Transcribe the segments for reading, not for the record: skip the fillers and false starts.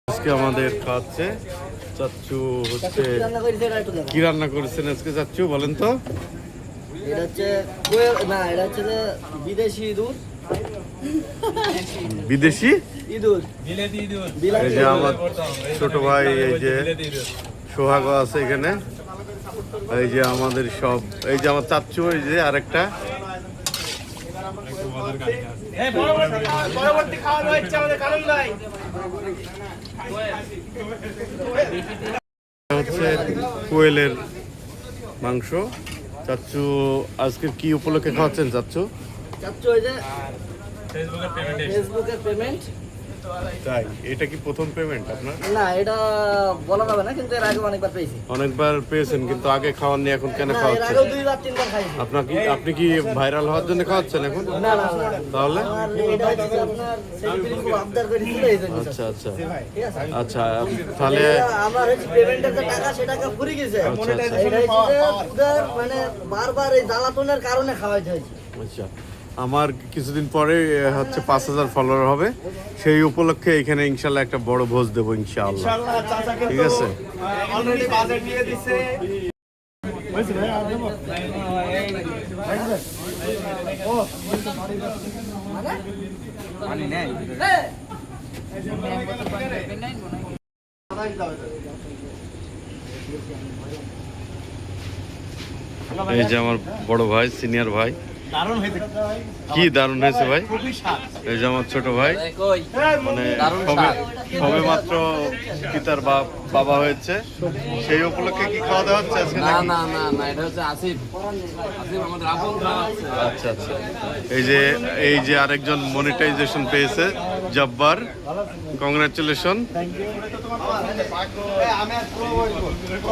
আজকে আমাদের খাচ্ছে চাচ্চু হচ্ছে কি রান্না করেছেন আজকে চাচ্চু বলেন তো? এটা হচ্ছে না, এটা হচ্ছে বিদেশি ইঁদুর। বিদেশি ইঁদুর, এই যে আমার ছোট ভাই, এই যে সোহাগ আছে এখানে, এই যে আমাদের সব, এই যে আমার চাচ্চু, এই যে আরেকটা হচ্ছে কোয়েলের মাংস। চাচ্চু আজকে কি উপলক্ষে খাওয়াচ্ছেন চাচ্চু? চাচ্চু ওই যে ফেসবুকের পেমেন্ট। তাই? এটা কি প্রথম পেমেন্ট আপনার? না, এটা বলা যাবে না, কিন্তু এর আগে অনেকবার পেয়েছি। অনেকবার পেয়েছেন, কিন্তু আগে খাওয়াননি, এখন কেন না, এর খাওয়াচ্ছেন? আগেও 2-3 বার খাইছি। আপনি কি ভাইরাল হওয়ার জন্য খাওয়াচ্ছেন এখন? না না না, তাহলে আমার এটা হচ্ছে আপনার সেলিব্রিটি খুব আবদার করেছিল, এই জন্য। আচ্ছা আচ্ছা ঠিক আছে। আচ্ছা, তাহলে আমার হচ্ছে পেমেন্টের যে টাকা, সেটাকে ফুরিয়ে গেছে। আচ্ছা, আচ্ছা। এটা হচ্ছে উদার, মানে বারবার এই জ্বালাতনের কারণে খাওয়াইতে হয়েছে। আচ্ছা, আমার কিছুদিন পরে হচ্ছে 5000 ফলোয়ার হবে, সেই উপলক্ষে এখানে ইনশাল্লাহ একটা বড় ভোজ দেবো ইনশাআল্লাহ। ঠিক আছে। অলরেডি বাজেট দিয়ে দিছে। পানি নেই। এই যে আমার বড় ভাই, সিনিয়র ভাই, কি দারুণ হয়েছে ভাই। এই যে আমার ছোট ভাই, মানে সবে মাত্র পিতার বাবা হয়েছে, সেই উপলক্ষে কি খাওয়া দাওয়া হচ্ছে আজকে? না না না না, এটা হচ্ছে আসিফ আমাদের আপন খাওয়াচ্ছে। আচ্ছা আচ্ছা। এই যে আরেকজন মনিটাইজেশন পেয়েছে, জব্বার, কংগ্রাচুলেশন।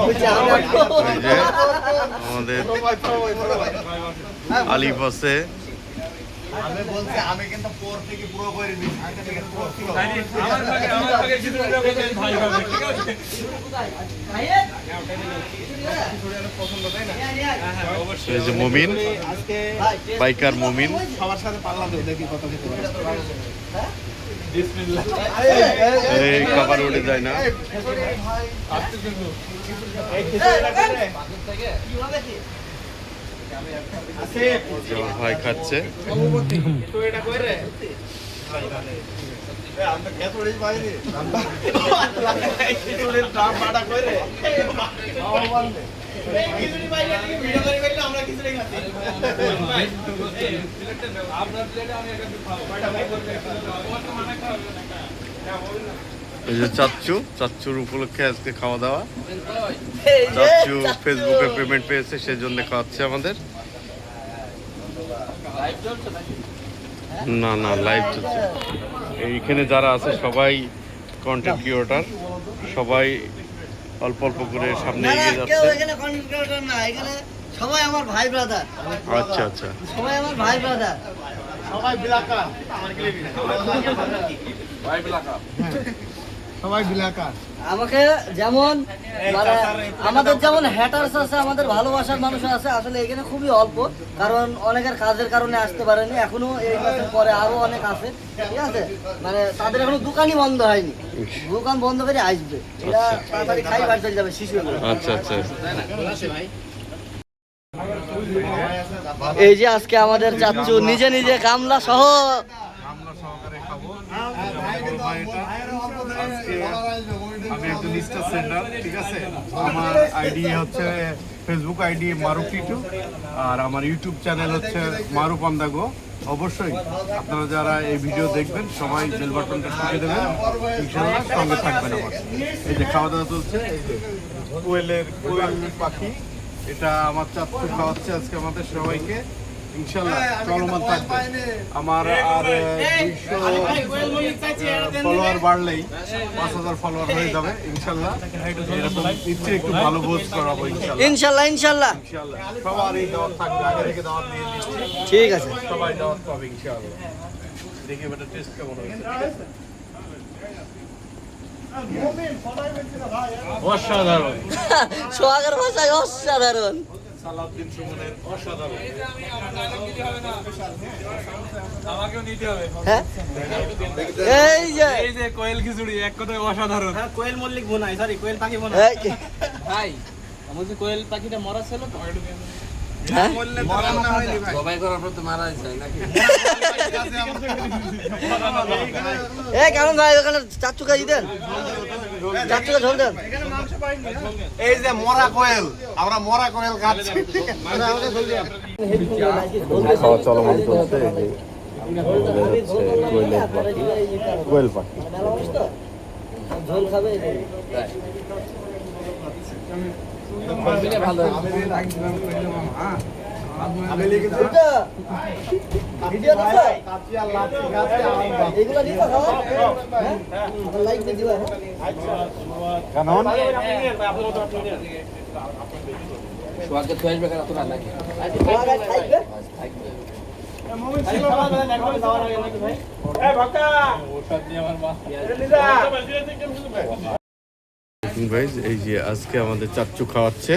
এই যে আমাদের আলিফ আছে। আমি বলছি আমি কিন্তু পর থেকে পুরো করে দিই। এই যে মমিন, বাইকার মমিন। সবার সাথে পাল্লা দেই, দেখি কত খেতে পারে। এই খাবার উঠে যায় না। ভাই খাচ্ছে। এই যে চাচ্চুর উপলক্ষে আজকে খাওয়া দাওয়া। চাচ্চু ফেসবুকে পেমেন্ট পেয়েছে, সেজন্য খাওয়াচ্ছে আমাদের। না না, লাইভ চলছে। এইখানে যারা আছে সবাই কন্টেন্ট ক্রিয়েটর, সবাই অল্প অল্প করে সামনে এগিয়ে যাচ্ছে। এখানে কন্টেন্ট ক্রিয়েটর না, এখানে সবাই আমার ভাই ব্রাদার। আচ্ছা আচ্ছা, সবাই আমার ভাই ব্রাদার, সবাই বিলাকা। সবাই বিলাকা। আমাকে যেমন মানে আমাদের যেমন হ্যাটার্স আছে, আমাদের ভালোবাসার মানুষ আছে। আসলে এখানে খুবই অল্প, কারণ অনেকের কাজের কারণে আসতে পারেনি। এখনো এই মাসের পরে আরো অনেক আছে, ঠিক আছে। মানে তাদের এখনো দোকানই বন্ধ হয়নি, দোকান বন্ধ করে আসবে। এরা তাড়াতাড়ি খাই বাড়ি চলে যাবে শিশু। আচ্ছা আচ্ছা। এই যে আজকে আমাদের চাচ্চু নিজে নিজে গামলা সহ আমি একজন স্টার সেন্টার, ঠিক আছে। আমার আইডি হচ্ছে ফেসবুক আইডি মারুফ টিটু, আর আমার ইউটিউব চ্যানেল হচ্ছে মারুফ অন দ্য গো। অবশ্যই আপনারা যারা এই ভিডিও দেখবেন সবাই বেল বাটনটা টিপে দেবেন, ইনশাআল্লাহ সঙ্গে থাকবেন আমার। এই যে খাওয়া দাওয়া চলছে, এই যে কোয়েল পাখি, এটা আমার চাচ্চু খাওয়াচ্ছে আজকে আমাদের সবাইকে। ইনশাআল্লাহ চলমান থাকবে। আমার আর 200 ফলোয়ার বাড়লেই 5000 ফলোয়ার হয়ে যাবে ইনশাআল্লাহ। এরকম ইচ্ছে একটু ভালো ভোজ করাবো ইনশাআল্লাহ। ইনশাল্লাহ ইনশাল্লাহ ইনশাআল্লাহ সবারই দাওয়াত থাকবে, আগে থেকে দাওয়াত দিয়ে দিচ্ছি। ঠিক আছে, সবাই দাওয়াত পাবে ইনশাআল্লাহ। দেখি এটা টেস্ট কেমন হয়েছে। অসাধারণ। সোহাগের ভাষায় অসাধারণ। সালাউদ্দিন সুমনের অসাধারণ। আমাকেও নিতে হবে। হ্যাঁ এই যে এই যে কোয়েল খিচুড়ি এক কথায় অসাধারণ। কোয়েল মল্লিক বোনাই, সরি কোয়েল পাখি বোনাই। এই, ভাই আমার যে কোয়েল পাখিটা মরা ছিল তো। হ্যাঁ জবাই করার পর তো মারা যায় নাকি? এই কেমন ভাই ওখানে চাচ্চু খাই দেন, চাচ্চুকে ঝোল দেন। এই যে মরা কোয়েল, আমরা মরা কোয়েল খাচ্ছি। খাওয়া চলমান চলছে এই যে কোয়েলের পাখি, কোয়েল পাখি। ঝোল খাবে ভালো ভিডিও দেখো এগুলো নিতে খাওয়া লাইক দিয়ে দিবা। সোহাগকে তুই আসবে কেন তোরা নাকি? খাইবে ভাই এই যে আজকে আমাদের চাচ্চু খাওয়াচ্ছে।